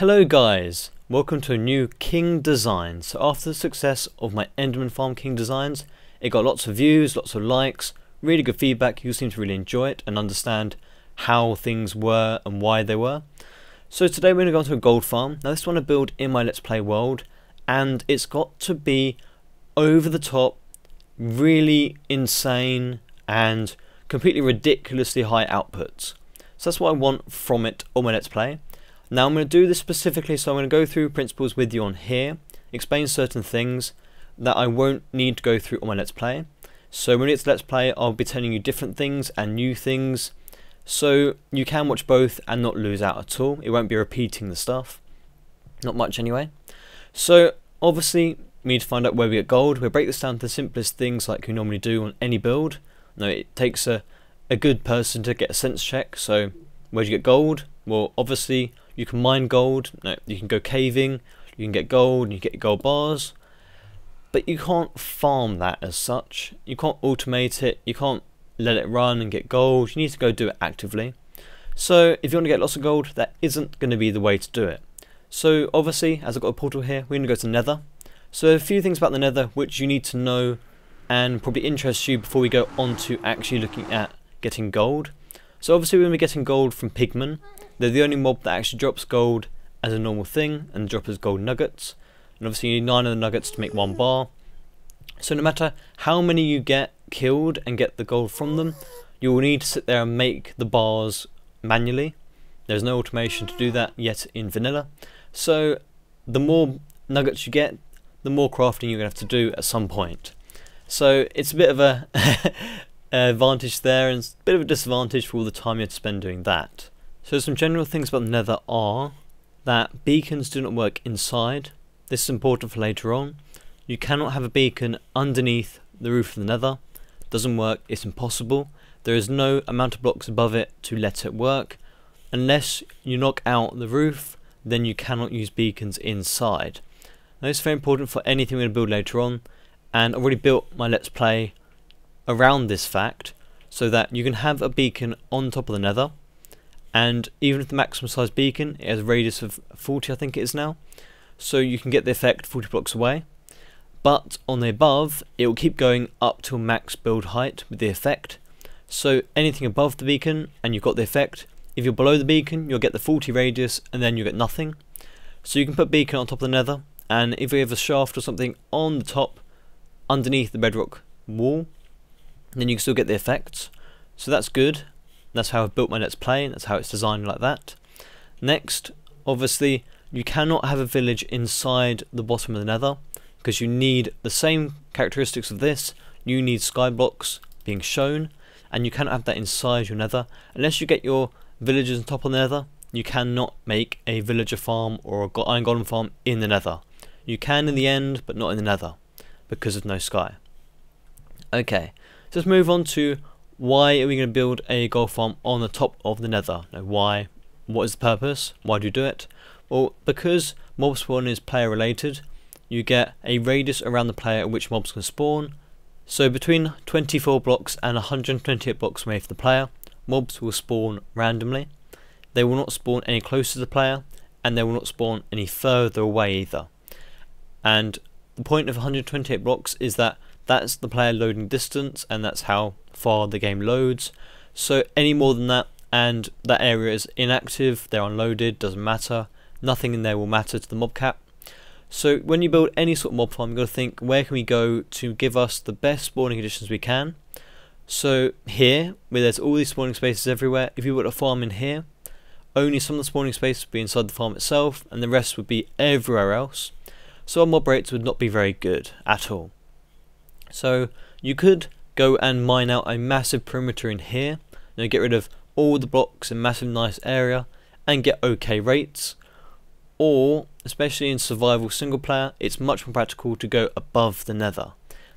Hello guys, welcome to a new King design. So after the success of my Enderman Farm King designs, it got lots of views, lots of likes, really good feedback. You seem to really enjoy it and understand how things were and why they were. So today we're going to go on to a gold farm. Now this one I build in my Let's Play world, and it's got to be over the top, really insane and completely ridiculously high outputs. So that's what I want from it on my Let's Play. Now I'm going to do this specifically, so I'm going to go through principles with you on here, explain certain things that I won't need to go through on my Let's Play. So when it's Let's Play, I'll be telling you different things and new things, so you can watch both and not lose out at all. It won't be repeating the stuff, not much anyway. So obviously we need to find out where we get gold. We'll break this down to the simplest things like you normally do on any build. Now it takes a good person to get a sense check. So where do you get gold? Well, obviously you can mine gold, no, you can go caving, you can get gold, and you get gold bars, but you can't farm that as such. You can't automate it, you can't let it run and get gold. You need to go do it actively. So if you want to get lots of gold, that isn't going to be the way to do it. So obviously, as I've got a portal here, we're going to go to Nether. So a few things about the Nether which you need to know and probably interest you before we go on to actually looking at getting gold. So obviously we're going to be getting gold from pigmen. They're the only mob that actually drops gold as a normal thing and drop as gold nuggets. And obviously you need 9 of the nuggets to make 1 bar. So no matter how many you get killed and get the gold from them, you will need to sit there and make the bars manually. There's no automation to do that yet in vanilla. So the more nuggets you get, the more crafting you're going to have to do at some point. So it's a bit of a advantage there and a bit of a disadvantage for all the time you have to spend doing that. So some general things about the Nether are that beacons do not work inside. This is important for later on. You cannot have a beacon underneath the roof of the Nether. It doesn't work, it's impossible. There is no amount of blocks above it to let it work. Unless you knock out the roof, then you cannot use beacons inside. Now this is very important for anything we're going to build later on, and I've already built my Let's Play around this fact so that you can have a beacon on top of the Nether. And even if the maximum size beacon, it has a radius of 40, I think it is now, so you can get the effect 40 blocks away. But on the above, it will keep going up to max build height with the effect. So anything above the beacon and you've got the effect, if you're below the beacon, you'll get the 40 radius and then you get nothing. So you can put beacon on top of the Nether, and if you have a shaft or something on the top underneath the bedrock wall, then you can still get the effects. So that's good. That's how I've built my Let's Play, and that's how it's designed like that. Next, obviously, you cannot have a village inside the bottom of the Nether, because you need the same characteristics of this. You need sky blocks being shown, and you cannot have that inside your Nether. Unless you get your villagers on top of the Nether, you cannot make a villager farm or a iron golem farm in the Nether. You can in the end, but not in the Nether, because of no sky. Okay, so let's move on to why are we going to build a gold farm on the top of the Nether? Now, why? What is the purpose? Why do you do it? Well, because mob spawn is player related, you get a radius around the player at which mobs can spawn. So between 24 blocks and 128 blocks away from the player, mobs will spawn randomly. They will not spawn any closer to the player, and they will not spawn any further away either. And the point of 128 blocks is that that's the player loading distance, and that's how far the game loads. So any more than that and that area is inactive, they're unloaded, doesn't matter, nothing in there will matter to the mob cap. So when you build any sort of mob farm, you've got to think, where can we go to give us the best spawning conditions we can? So here, where there's all these spawning spaces everywhere, if you put a farm in here, only some of the spawning space would be inside the farm itself, and the rest would be everywhere else. So our mob rates would not be very good at all. So you could go and mine out a massive perimeter in here, get rid of all the blocks in a massive nice area and get okay rates. Or, especially in survival single player, it's much more practical to go above the Nether.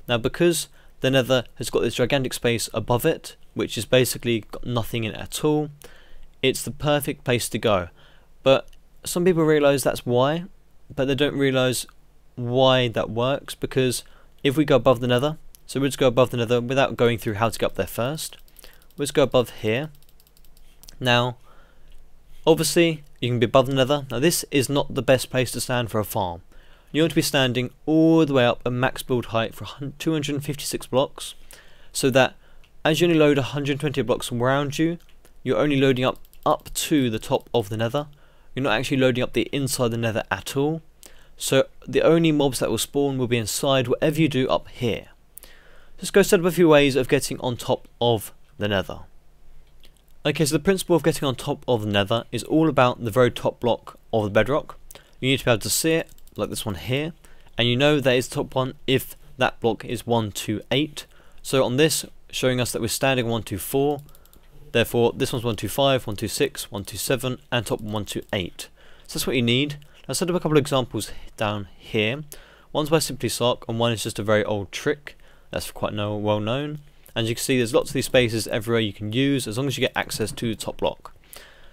Now because the Nether has got this gigantic space above it, which is basically got nothing in it at all, it's the perfect place to go. But some people realise that's why, but they don't realise why that works, because if we go above the Nether, so we'll just go above the Nether without going through how to get up there first. We'll just go above here. Now, obviously, you can be above the nether. Now this is not the best place to stand for a farm. You want to be standing all the way up a max build height for 256 blocks, so that as you only load 120 blocks around you, you're only loading up to the top of the nether. You're not actually loading up the inside the nether at all. So the only mobs that will spawn will be inside whatever you do up here. Let's go set up a few ways of getting on top of the nether. Okay, so the principle of getting on top of the nether is all about the very top block of the bedrock. You need to be able to see it, like this one here, and you know that is the top one if that block is 128. So on this, showing us that we're standing 124, therefore this one's 125, 126, 127, and top 128. So that's what you need. I'll set up a couple of examples down here. One's by SimplySarc, and one is just a very old trick that's quite well known. As you can see, there's lots of these spaces everywhere you can use as long as you get access to the top block.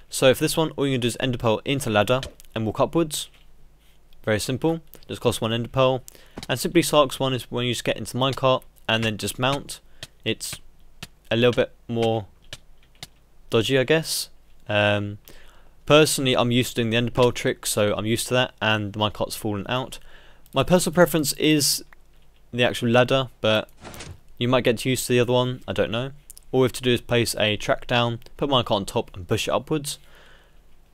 So for this one, all you can do is ender pearl into ladder and walk upwards. Very simple. Just cost 1 ender pearl. And SimplySarc's one is when you just get into the minecart and then just mount. It's a little bit more dodgy, I guess. Personally, I'm used to doing the ender pearl trick, so I'm used to that, and the minecart's fallen out. My personal preference is the actual ladder, but you might get used to the other one, I don't know. All we have to do is place a track down, put minecart on top and push it upwards.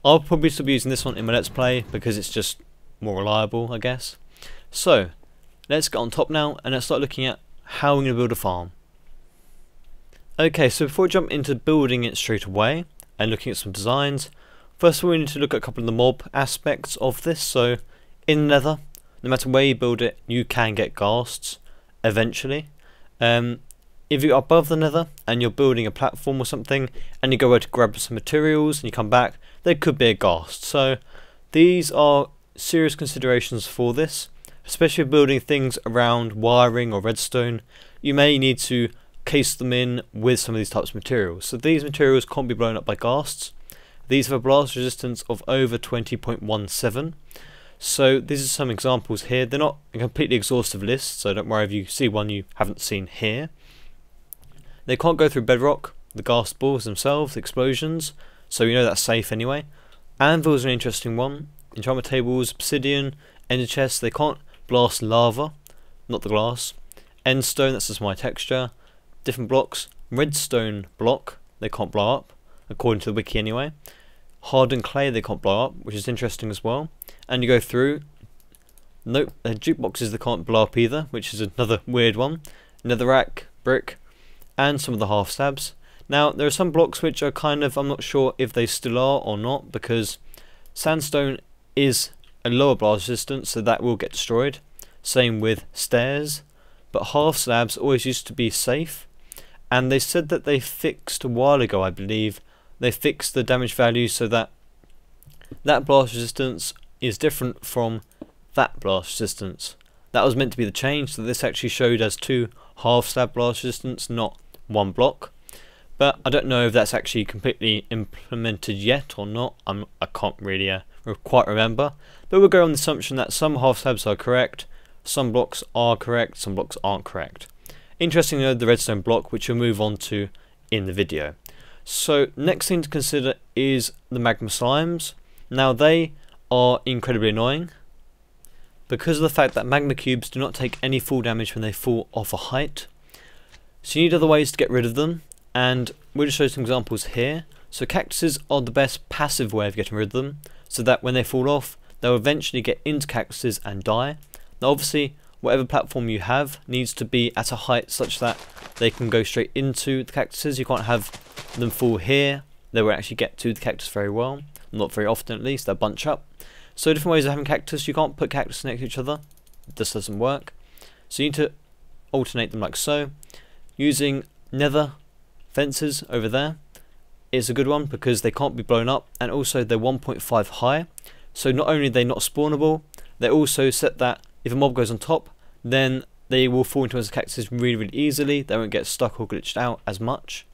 I'll probably still be using this one in my let's play because it's just more reliable, I guess. So let's get on top now and let's start looking at how we're going to build a farm. Okay, so before we jump into building it straight away and looking at some designs, first of all we need to look at a couple of the mob aspects of this. So in Nether, no matter where you build it, you can get ghasts eventually. If you're above the nether and you're building a platform or something and you go over to grab some materials and you come back, there could be a ghast. So these are serious considerations for this, especially if building things around wiring or redstone. You may need to case them in with some of these types of materials. So these materials can't be blown up by ghasts. These have a blast resistance of over 20.17. So these are some examples here. They're not a completely exhaustive list, so don't worry if you see one you haven't seen here. They can't go through bedrock, the ghast balls themselves, explosions, so you know that's safe anyway. Anvil's an interesting one. Enchantment tables, obsidian, ender chests, they can't blast lava, not the glass. Endstone, that's just my texture. Different blocks. Redstone block, they can't blow up, according to the wiki anyway. Hardened clay, they can't blow up, which is interesting as well. And you go through, nope, jukeboxes they can't blow up either, which is another weird one. Netherrack, brick, and some of the half slabs. Now there are some blocks which are kind of, I'm not sure if they still are or not, because sandstone is a lower blast resistance, so that will get destroyed. Same with stairs, but half slabs always used to be safe, and they said that they fixed a while ago, I believe, they fixed the damage value so that that blast resistance is different from that blast resistance. That was meant to be the change, so this actually showed as 2 half slab blast resistance, not 1 block. But I don't know if that's actually completely implemented yet or not. I can't really quite remember. But we'll go on the assumption that some half slabs are correct, some blocks are correct, some blocks aren't correct. Interestingly though, the redstone block, which we'll move on to in the video. So next thing to consider is the magma slimes. Now they are incredibly annoying because of the fact that magma cubes do not take any fall damage when they fall off a height. So you need other ways to get rid of them, and we'll just show some examples here. So cactuses are the best passive way of getting rid of them, so that when they fall off, they'll eventually get into cactuses and die. Now obviously, whatever platform you have needs to be at a height such that they can go straight into the cactuses. You can't have them fall here, they will actually get to the cactus very well. Not very often at least, they'll bunch up. So different ways of having cactus, you can't put cactus next to each other, this doesn't work. So you need to alternate them like so. Using nether fences over there is a good one because they can't be blown up, and also they're 1.5 high. So not only are they not spawnable, they also set that if a mob goes on top, then they will fall into the cactus really easily. They won't get stuck or glitched out as much.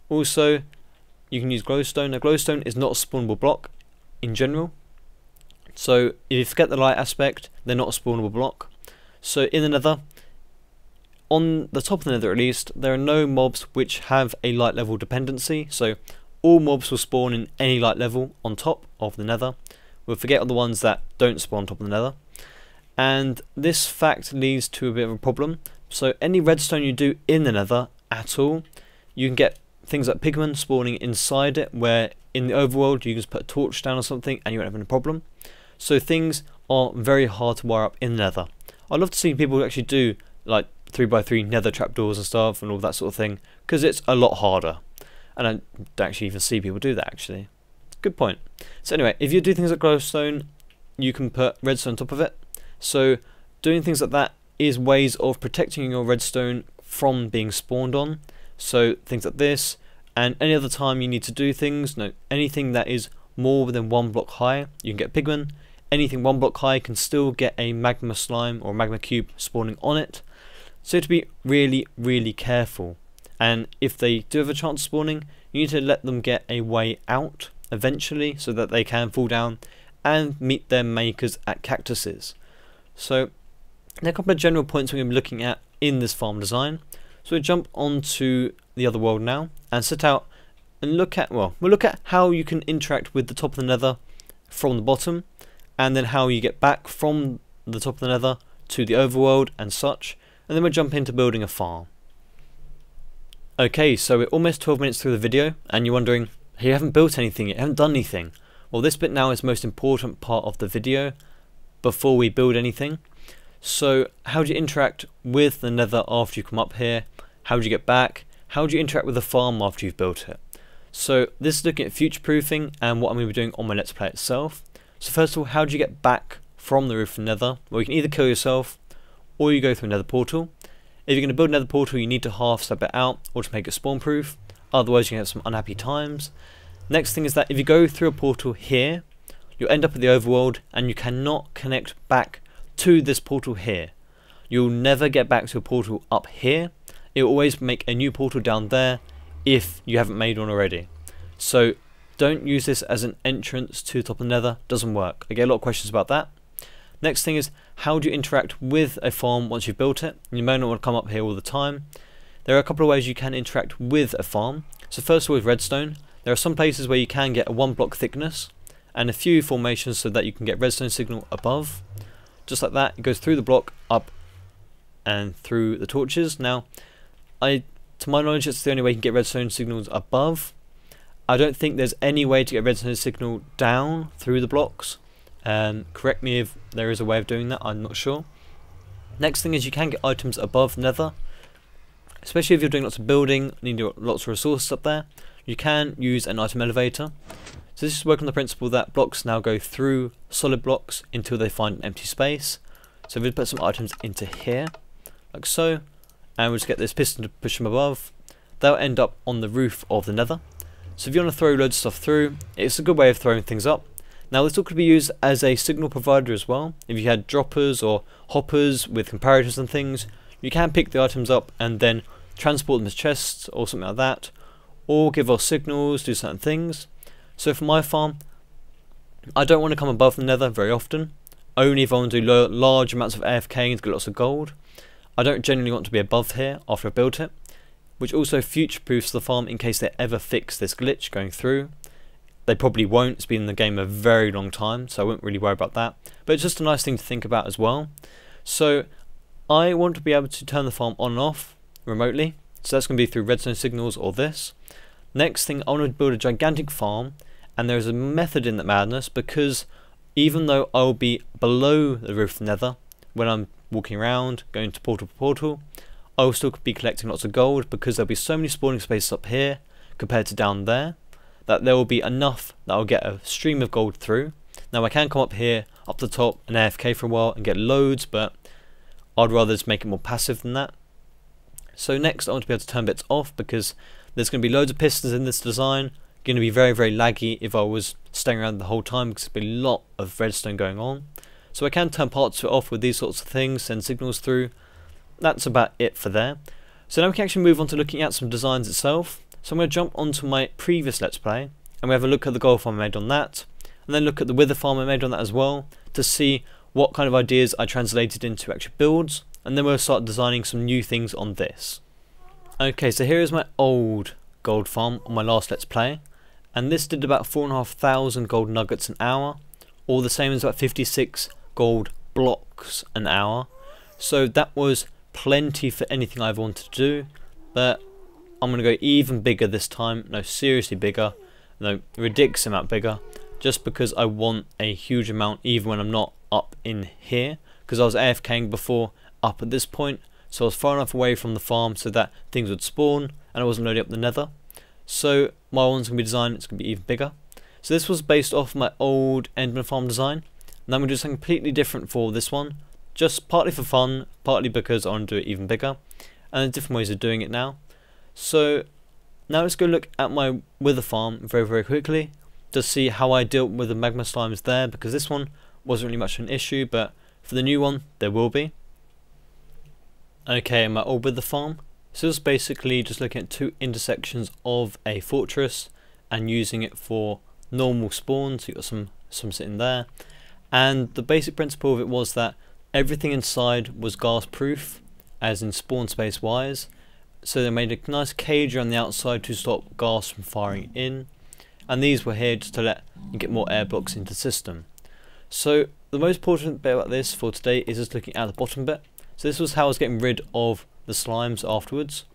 Also, you can use glowstone. Now glowstone is not a spawnable block in general. So if you forget the light aspect, they're not a spawnable block. So in the nether, on the top of the nether at least, there are no mobs which have a light level dependency. So all mobs will spawn in any light level on top of the nether. We'll forget all the ones that don't spawn on top of the nether. And this fact leads to a bit of a problem. So any redstone you do in the nether at all, you can get things like pigmen spawning inside it, where in the overworld you can just put a torch down or something and you won't have any problem. So things are very hard to wire up in the nether. I'd love to see people actually do like 3x3 nether trapdoors and stuff and all that sort of thing, because it's a lot harder. And I don't actually even see people do that actually. Good point. So anyway, if you do things like glowstone, you can put redstone on top of it. So doing things like that is ways of protecting your redstone from being spawned on. So things like this, and any other time you need to do things, anything that is more than 1 block high, you can get pigmen. Anything 1 block high can still get a magma slime or magma cube spawning on it. So to be really, really careful. And if they do have a chance of spawning, you need to let them get a way out eventually, so that they can fall down and meet their makers at cactuses. So there are a couple of general points we're going to be looking at in this farm design. So we'll jump onto the other world now and set out and look at, well, we'll look at how you can interact with the top of the nether from the bottom, and then how you get back from the top of the nether to the overworld and such, and then we'll jump into building a farm. Okay, so we're almost 12 minutes through the video and you're wondering, hey, you haven't built anything yet, you haven't done anything. Well, this bit now is the most important part of the video before we build anything. So how do you interact with the nether after you come up here? How do you get back? How do you interact with the farm after you've built it? So this is looking at future proofing and what I'm going to be doing on my Let's Play itself. So first of all, how do you get back from the roof of the nether? Well, you can either kill yourself or you go through a nether portal. If you're going to build a nether portal, you need to half step it out or to make it spawn proof. Otherwise you can have some unhappy times. Next thing is that if you go through a portal here, you'll end up at the overworld and you cannot connect back to this portal here. You'll never get back to a portal up here. It will always make a new portal down there if you haven't made one already. So don't use this as an entrance to the top of the nether. Doesn't work. I get a lot of questions about that. Next thing is, how do you interact with a farm once you've built it? You may not want to come up here all the time. There are a couple of ways you can interact with a farm. So first of all, with redstone, there are some places where you can get a 1 block thickness and a few formations so that you can get redstone signal above. Just like that, it goes through the block, up and through the torches. Now, to my knowledge, it's the only way you can get redstone signals above. I don't think there's any way to get redstone signal down through the blocks. Correct me if there is a way of doing that, I'm not sure. Next thing is you can get items above nether, especially if you're doing lots of building, need lots of resources up there. You can use an item elevator. So this is working on the principle that blocks now go through solid blocks until they find an empty space. So we'll put some items into here, like so, and we'll just get this piston to push them above. They'll end up on the roof of the nether. So if you want to throw loads of stuff through, it's a good way of throwing things up. Now this all could be used as a signal provider as well. If you had droppers or hoppers with comparators and things, you can pick the items up and then transport them as chests or something like that, or give off signals, do certain things. So for my farm, I don't want to come above the nether very often, only if I want to do large amounts of AFK and get lots of gold. I don't generally want to be above here after I built it, which also future proofs the farm in case they ever fix this glitch going through. They probably won't, it's been in the game a very long time, so I won't really worry about that. But it's just a nice thing to think about as well. So I want to be able to turn the farm on and off remotely. So that's going to be through redstone signals or this. Next thing, I want to build a gigantic farm, and there's a method in that madness, because even though I'll be below the roof of the nether, when I'm walking around, going to portal to portal, I will still be collecting lots of gold, because there'll be so many spawning spaces up here compared to down there, that there will be enough that I'll get a stream of gold through. Now I can come up here, up the top, and AFK for a while and get loads, but I'd rather just make it more passive than that. So next I want to be able to turn bits off, because there's going to be loads of pistons in this design, going to be very, very laggy if I was staying around the whole time, because there'll be a lot of redstone going on. So I can turn parts of it off with these sorts of things, send signals through. That's about it for there. So now we can actually move on to looking at some designs itself. So I'm going to jump onto my previous Let's Play, and we have a look at the gold farm I made on that, and then look at the wither farm I made on that as well, to see what kind of ideas I translated into actual builds, and then we'll start designing some new things on this. Okay, so here is my old gold farm on my last Let's Play, and this did about 4,500 gold nuggets an hour, or the same as about 56 gold blocks an hour. So that was plenty for anything I ever wanted to do, but I'm going to go even bigger this time. No, seriously bigger. No, ridiculous amount bigger, just because I want a huge amount even when I'm not up in here, because I was AFKing before up at this point, so I was far enough away from the farm so that things would spawn and I wasn't loading up the nether. So my one's going to be designed, it's going to be even bigger. So this was based off my old Enderman Farm design, and I'm going to do something completely different for this one, just partly for fun, partly because I want to do it even bigger, and there's different ways of doing it now. So now let's go look at my wither farm very quickly to see how I dealt with the magma slimes there, because this one wasn't really much of an issue, but for the new one there will be. Okay, my old wither farm. So it's basically just looking at two intersections of a fortress and using it for normal spawns. So you got some sitting there, and the basic principle of it was that everything inside was gas proof, as in spawn space wise. So they made a nice cage around the outside to stop gas from firing in, and these were here just to let you get more air blocks into the system. So the most important bit about this for today is just looking at the bottom bit. So this was how I was getting rid of the slimes afterwards.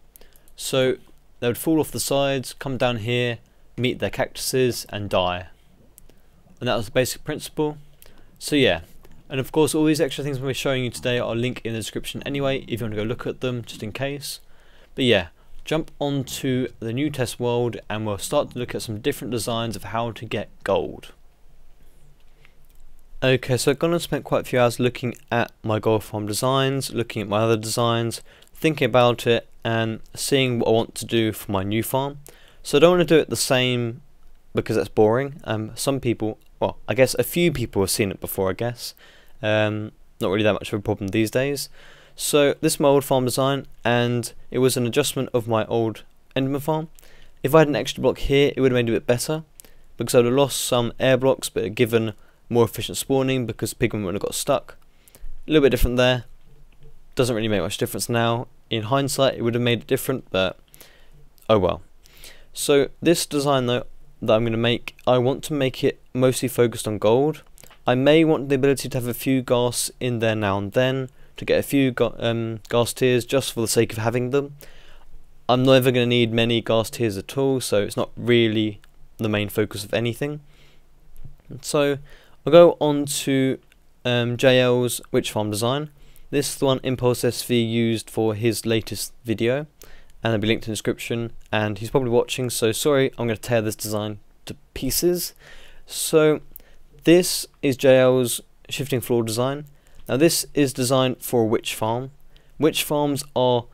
So they would fall off the sides, come down here, meet their cactuses and die. And that was the basic principle. So yeah, and of course all these extra things we're showing you today are linked in the description anyway if you want to go look at them just in case. But yeah, jump onto the new test world and we'll start to look at some different designs of how to get gold. Okay, so I've gone and spent quite a few hours looking at my gold farm designs, looking at my other designs, thinking about it and seeing what I want to do for my new farm. So I don't want to do it the same because that's boring. Some people, well, I guess a few people have seen it before, I guess. Not really that much of a problem these days. So this is my old farm design, and it was an adjustment of my old Enderman farm. If I had an extra block here, it would have made it a bit better, because I would have lost some air blocks but given more efficient spawning because pigmen would have got stuck. A little bit different there. Doesn't really make much difference now. In hindsight, it would have made it different, but oh well. So this design though that I'm going to make, I want to make it mostly focused on gold. I may want the ability to have a few gas in there now and then to get a few gas tiers just for the sake of having them. I'm never going to need many gas tiers at all, so it's not really the main focus of anything. So I'll go on to JL's witch farm design. This is the one impulseSV used for his latest video, and it'll be linked in the description, and he's probably watching, so sorry, I'm going to tear this design to pieces. So this is JL's shifting floor design. Now this is designed for a witch farm. Witch farms are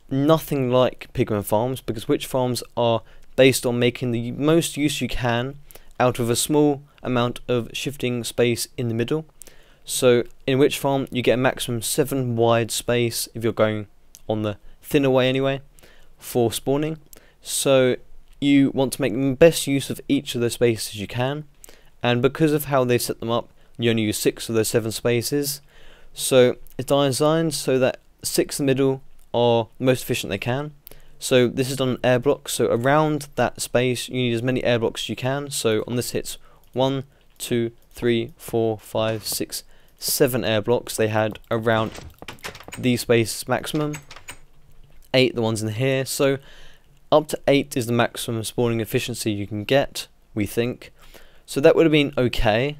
nothing like pigman farms because witch farms are based on making the most use you can out of a small amount of shifting space in the middle. So in witch farm you get a maximum 7 wide space if you're going on the thinner way anyway for spawning. So you want to make the best use of each of those spaces you can, and because of how they set them up you only use 6 of those 7 spaces. So it's designed so that 6 in the middle are the most efficient they can. So this is done on air blocks, so around that space you need as many air blocks as you can. So on this hits 1, 2, 3, 4, 5, 6, 7 air blocks they had around these spaces maximum. 8 the ones in here, so up to 8 is the maximum spawning efficiency you can get, we think. So that would have been okay.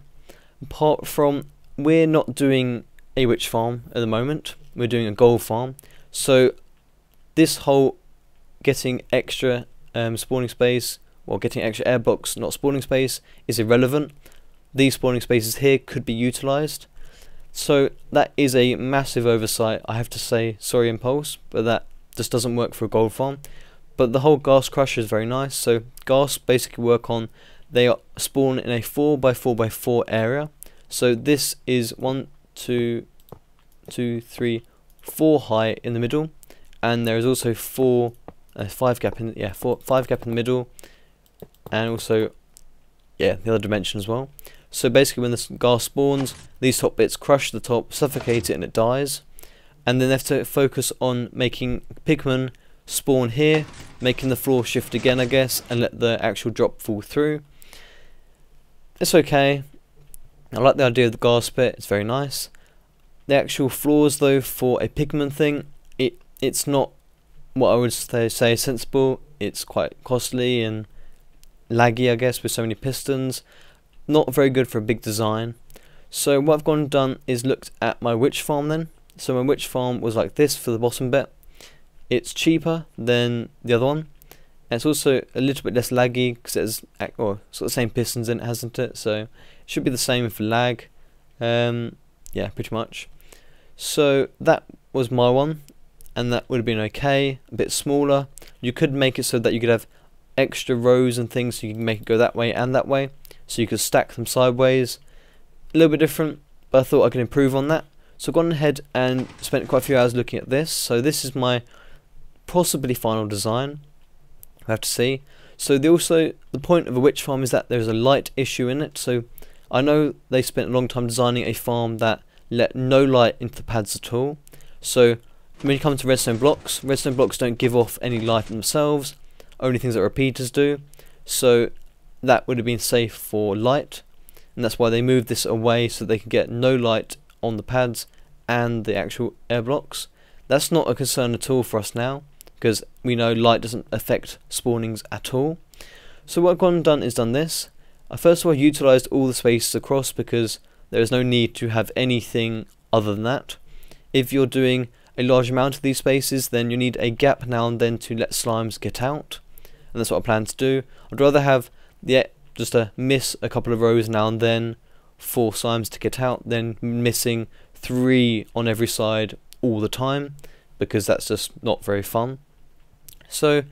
Apart from, we're not doing a witch farm at the moment, we're doing a gold farm. So this whole getting extra spawning space, or getting extra air blocks, not spawning space, is irrelevant. These spawning spaces here could be utilised. So that is a massive oversight, I have to say, sorry Impulse, but that just doesn't work for a gold farm. But the whole gas crusher is very nice. So gas basically work on, they are spawn in a 4x4x4 area. So this is 1, 2, 3, 4 high in the middle, and there is also 5 gap in 5 gap in the middle, and also the other dimension as well. So basically when the gas spawns, these top bits crush the top, suffocate it, and it dies. And then they have to focus on making pigmen spawn here making the floor shift again, I guess, and let the actual drop fall through. It's okay. I like the idea of the glass bit, it's very nice. The actual floors though, for a pigment thing, it's not what I would say sensible. It's quite costly and laggy, I guess, with so many pistons. Not very good for a big design. So what I've gone and done is looked at my witch farm then. So my witch farm was like this for the bottom bit. It's cheaper than the other one. And it's also a little bit less laggy because it's got the same pistons in it, hasn't it? So it should be the same for lag. Yeah, pretty much. So that was my one, and that would have been okay. A bit smaller. You could make it so that you could have extra rows and things, so you can make it go that way and that way. So you could stack them sideways. A little bit different, but I thought I could improve on that. So I've gone ahead and spent quite a few hours looking at this. So this is my possibly final design. I have to see. So the point of a witch farm is that there's a light issue in it. So I know they spent a long time designing a farm that let no light into the pads at all. So when you come to redstone blocks don't give off any light themselves. Only things that repeaters do. So that would have been safe for light, and that's why they moved this away so they can get no light on the pads and the actual air blocks. That's not a concern at all for us now, because we know light doesn't affect spawnings at all. So what I've gone and done is done this. I first of all utilised all the spaces across because there is no need to have anything other than that. If you're doing a large amount of these spaces, then you need a gap now and then to let slimes get out, and that's what I plan to do. I'd rather have just miss a couple of rows now and then for slimes to get out than missing 3 on every side all the time, because that's just not very fun. So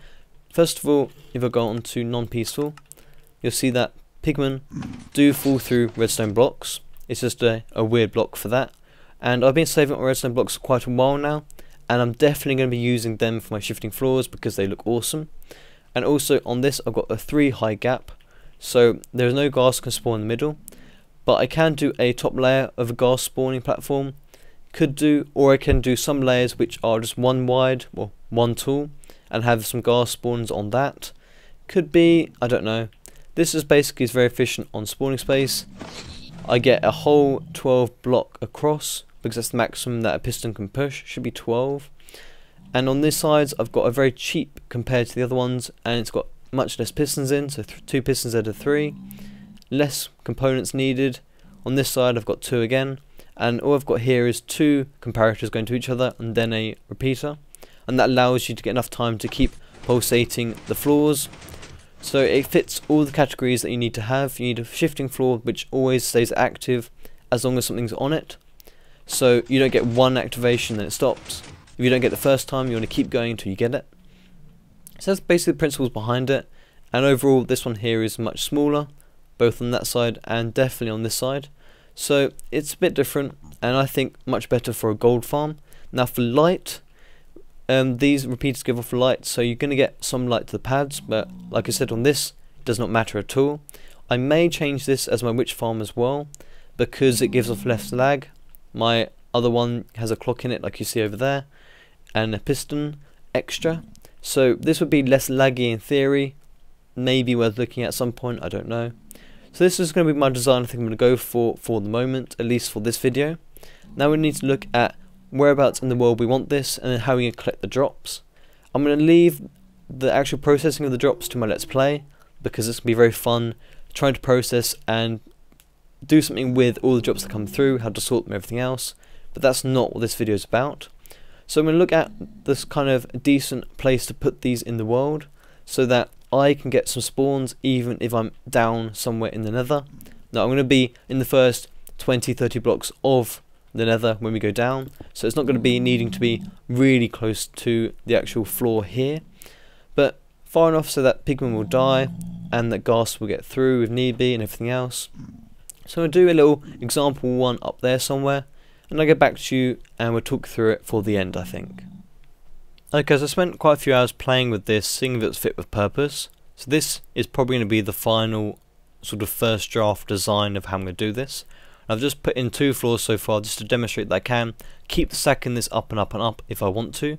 first of all, if I go on to non-peaceful, you'll see that pigmen do fall through redstone blocks. It's just a weird block for that, and I've been saving up my redstone blocks for quite a while now, and I'm definitely going to be using them for my shifting floors because they look awesome. And also on this I've got a 3 high gap, so there's no ghast can spawn in the middle, but I can do a top layer of a ghast spawning platform, or I can do some layers which are just 1 wide, well 1 tall, and have some ghast spawns on that. Could be, I don't know. This is very efficient on spawning space. I get a whole 12 block across because that's the maximum that a piston can push, should be 12. And on this side I've got a very cheap compared to the other ones, and it's got much less pistons in, so 2 pistons out of 3. Less components needed. On this side I've got 2 again, and all I've got here is 2 comparators going to each other and then a repeater, and that allows you to get enough time to keep pulsating the floors. So it fits all the categories that you need to have. You need a shifting floor which always stays active as long as something's on it, so you don't get one activation then it stops. If you don't get it the first time, you want to keep going until you get it. So that's basically the principles behind it, and overall this one here is much smaller, both on that side and definitely on this side. So it's a bit different, and I think much better for a gold farm. Now for light, these repeaters give off light, so you're going to get some light to the pads, but like I said, on this it does not matter at all. I may change this as my witch farm as well, because it gives off less lag. My other one has a clock in it like you see over there, and a piston extra, so this would be less laggy in theory, maybe worth looking at some point, I don't know. So this is going to be my design I think I'm going to go for the moment, at least for this video. Now we need to look at whereabouts in the world we want this, and then how we can collect the drops. I'm going to leave the actual processing of the drops to my Let's Play, because it's going to be very fun trying to process and do something with all the drops that come through, how to sort them, everything else, but that's not what this video is about. So I'm going to look at this kind of decent place to put these in the world, so that I can get some spawns even if I'm down somewhere in the nether. Now I'm going to be in the first 20-30 blocks of the nether when we go down, so it's not going to be needing to be really close to the actual floor here, but far enough so that pigmen will die and that ghast will get through if need be and everything else. So I'll do a little example one up there somewhere, and I'll get back to you and we'll talk through it for the end, I think. Okay, so I spent quite a few hours playing with this, seeing if it's fit with purpose. So this is probably going to be the final sort of first draft design of how I'm going to do this. I've just put in 2 floors so far just to demonstrate that I can keep stacking this up and up and up if I want to.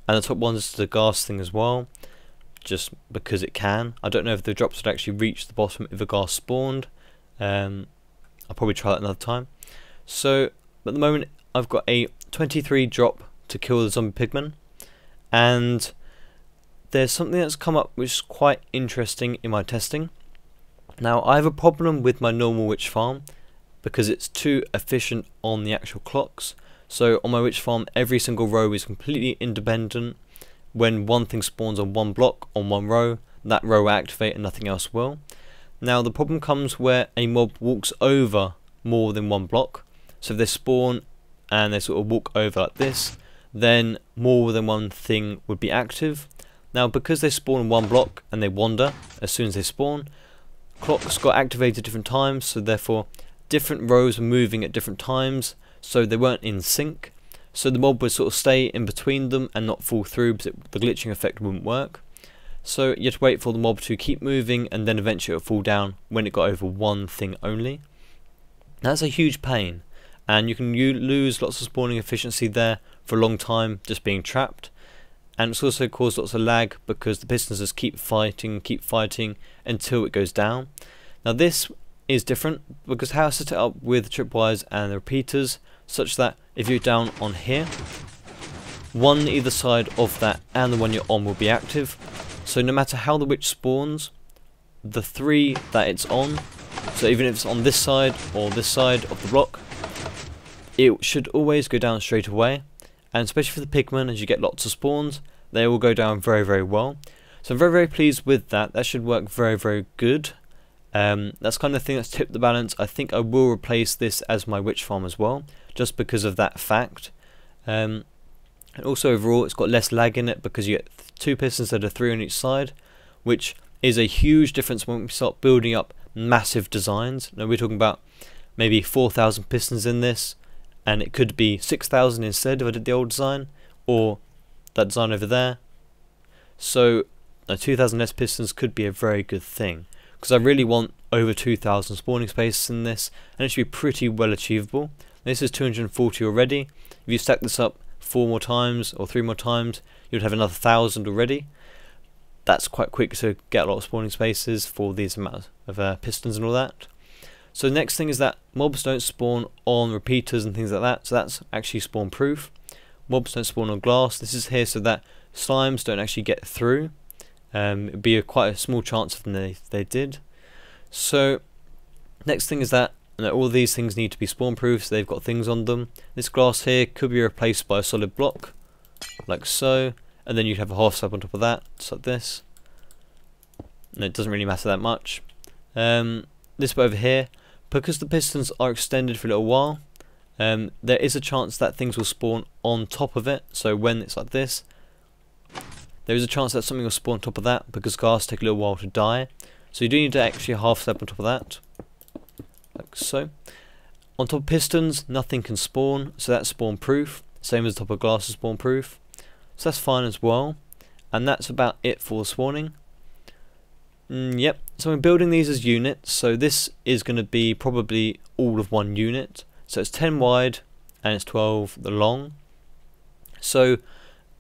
And the top one is the ghast thing as well. just because it can. I don't know if the drops would actually reach the bottom if a ghast spawned. I'll probably try that another time. So at the moment I've got a 23 drop to kill the zombie pigman, and there's something that's come up which is quite interesting in my testing. Now I have a problem with my normal witch farm because it's too efficient on the actual clocks. So on my witch farm every single row is completely independent. When one thing spawns on one block on one row, that row will activate and nothing else will. Now the problem comes where a mob walks over more than one block. So if they spawn and they sort of walk over like this, then more than one thing would be active. Now because they spawn in one block and they wander as soon as they spawn, clocks got activated at different times, so therefore different rows were moving at different times, so they weren't in sync. So the mob would sort of stay in between them and not fall through because the glitching effect wouldn't work. So you have to wait for the mob to keep moving and then eventually it will fall down when it got over one thing only. That's a huge pain, and you can lose lots of spawning efficiency there for a long time just being trapped. And it's also caused lots of lag because the pistons just keep fighting until it goes down. Now this is different because how I set it up with tripwires and the repeaters, such that if you're down on here, one either side of that and the one you're on will be active. So no matter how the witch spawns, the three that it's on, so even if it's on this side or this side of the block, it should always go down straight away. And especially for the pigmen, as you get lots of spawns, they will go down very, very well. So I'm very, very pleased with that. That should work very, very good. That's kind of the thing that's tipped the balance. I think I will replace this as my witch farm as well, just because of that fact. And also overall, it's got less lag in it because you get 2 pistons instead of 3 on each side, which is a huge difference when we start building up massive designs. Now we're talking about maybe 4,000 pistons in this, and it could be 6,000 instead if I did the old design, or that design over there. So 2,000 less pistons could be a very good thing, because I really want over 2,000 spawning spaces in this, and it should be pretty well achievable. This is 240 already. If you stack this up 4 more times or 3 more times, you'd have another 1,000 already. That's quite quick to get a lot of spawning spaces for these amount of pistons and all that. So the next thing is that mobs don't spawn on repeaters and things like that, so that's actually spawn proof. Mobs don't spawn on glass. This is here so that slimes don't actually get through. It'd be quite a small chance if they did. So next thing is that all these things need to be spawn proof, so they've got things on them. This glass here could be replaced by a solid block, like so, and then you'd have a half slab on top of that, just like this. And it doesn't really matter that much. This bit over here, because the pistons are extended for a little while, there is a chance that things will spawn on top of it. So when it's like this, there is a chance that something will spawn on top of that because ghasts take a little while to die. So you do need to actually half step on top of that, like so. On top of pistons, nothing can spawn, so that's spawn proof. Same as the top of glass is spawn proof, so that's fine as well. And that's about it for spawning. Yep, so I'm building these as units, so this is going to be probably all of one unit. So it's 10 wide and it's 12 long. So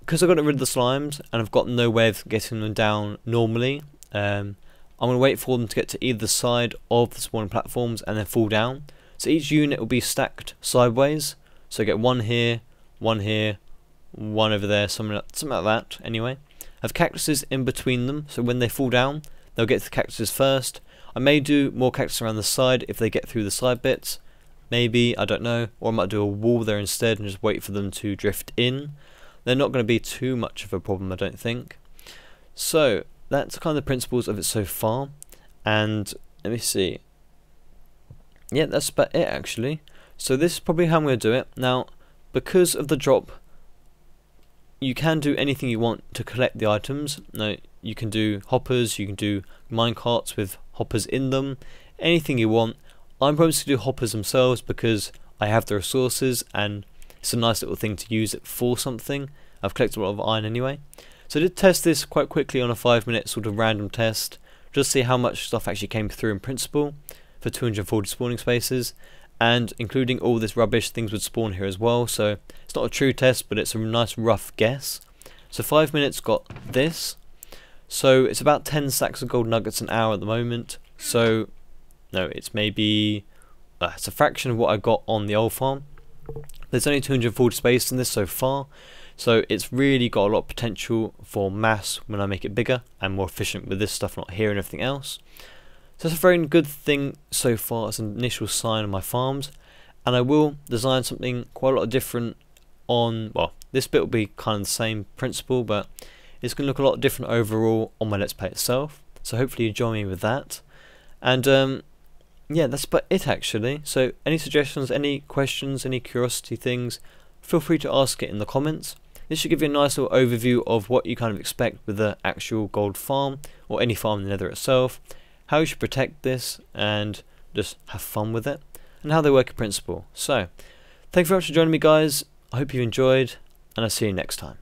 because I've got rid of the slimes and I've got no way of getting them down normally, I'm going to wait for them to get to either side of the spawning platforms and then fall down. So each unit will be stacked sideways, so I get one here, one over there, something like that anyway. I have cactuses in between them, so when they fall down they'll get to the cactuses first. I may do more cactus around the side if they get through the side bits, maybe, I don't know, or I might do a wall there instead and just wait for them to drift in. They're not going to be too much of a problem, I don't think. So that's kind of the principles of it so far, and let me see. Yeah, that's about it actually. So this is probably how I'm going to do it. Now, because of the drop, you can do anything you want to collect the items. Now, you can do hoppers, you can do minecarts with hoppers in them, anything you want. I'm probably going to do hoppers themselves because I have the resources and it's a nice little thing to use it for something. I've collected a lot of iron anyway. So I did test this quite quickly on a 5-minute sort of random test, just to see how much stuff actually came through in principle for 240 spawning spaces, and including all this rubbish, things would spawn here as well. So it's not a true test, but it's a nice rough guess. So 5 minutes got this. So it's about 10 stacks of gold nuggets an hour at the moment. So no, it's maybe it's a fraction of what I got on the old farm. There's only 240 space in this so far, so it's really got a lot of potential for mass when I make it bigger and more efficient with this stuff not here and everything else. So that's a very good thing so far as an initial sign of my farms, and I will design something quite a lot different on, well, this bit will be kind of the same principle, but it's going to look a lot different overall on my Let's Play itself. So hopefully you join me with that. And yeah, that's about it actually. So any suggestions, any questions, any curiosity things, feel free to ask it in the comments. This should give you a nice little overview of what you kind of expect with the actual gold farm, or any farm in the Nether itself, how you should protect this and just have fun with it, and how they work in principle. So thank you very much for joining me, guys. I hope you enjoyed, and I'll see you next time.